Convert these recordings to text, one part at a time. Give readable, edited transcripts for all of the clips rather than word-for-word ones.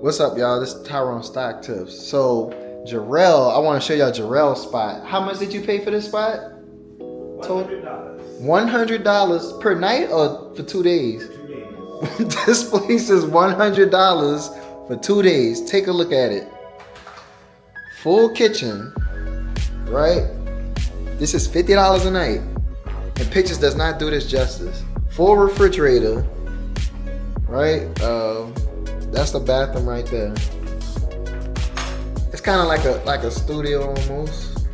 What's up, y'all? This is Tyrone Stock Tips. So, Jarell, I want to show y'all Jarell's spot. How much did you pay for this spot? $100. $100 per night or for 2 days? 2 days. This place is $100 for 2 days. Take a look at it. Full kitchen, right? This is $50 a night. And pictures does not do this justice. Full refrigerator, right? That's the bathroom right there. It's kind of like a studio almost.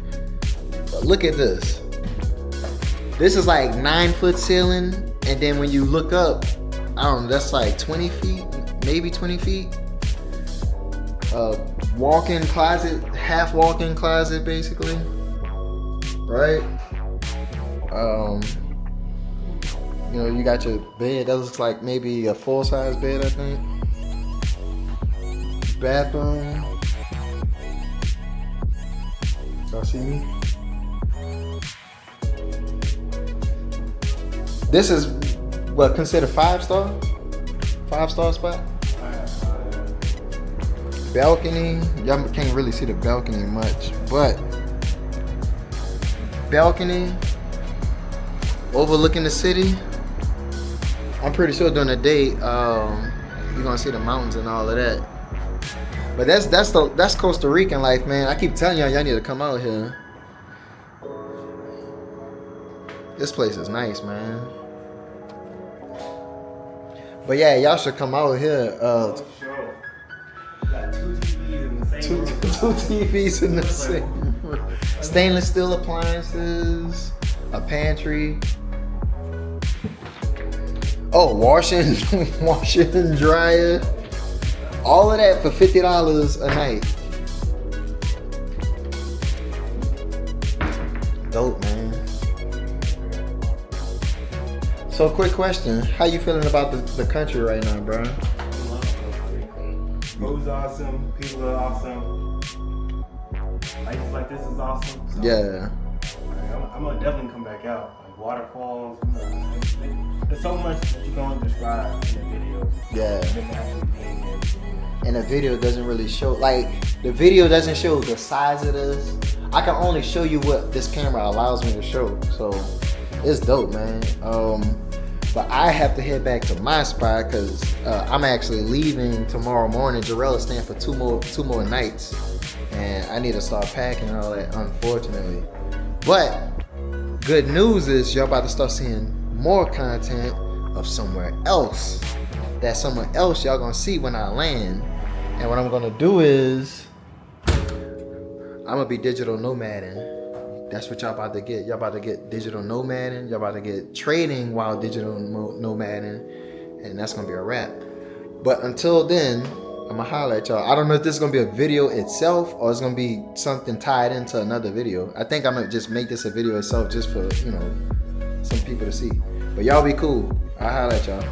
But look at this. This is like 9-foot ceiling, and then when you look up, I don't know, that's like 20 feet, maybe 20 feet. Walk-in closet, half walk-in closet basically, right? You know, you got your bed. That looks like maybe a full-size bed, I think. Bathroom. Y'all see me? This is what considered 5-star? 5-star spot? Balcony. Y'all can't really see the balcony much, but balcony overlooking the city. I'm pretty sure during the day, you're gonna see the mountains and all of that. But that's Costa Rican life, man. I keep telling y'all need to come out here. This place is nice, man. But yeah, y'all should come out here. Got 2 TVs in the same Two room. TVs in the same room. Stainless steel appliances, a pantry. Oh, washing and dryer. All of that for $50 a night. Dope, man. So, quick question: how you feeling about the country right now, bro? Food's awesome. People are awesome. Life like this is awesome. So, Yeah. I'm gonna definitely come back out. Like waterfalls. There's so much that you don't describe in the video. Yeah. Than actually being there. And the video doesn't really show, like, the video doesn't show the size of this. I can only show you what this camera allows me to show. So it's dope, man. But I have to head back to my spot because I'm actually leaving tomorrow morning. Jarell is staying for two more nights, and I need to start packing and all that, unfortunately. But good news is y'all about to start seeing more content of somewhere else. That somewhere else y'all gonna see when I land. And what I'm gonna do is I'm gonna be digital nomading. That's what y'all about to get. Y'all about to get digital nomading. Y'all about to get trading while digital nomading. And that's gonna be a wrap. But until then, I'm gonna holler at y'all. I don't know if this is gonna be a video itself or it's gonna be something tied into another video. I think I'm gonna just make this a video itself just for, you know, some people to see. But y'all be cool. I'll holler at y'all.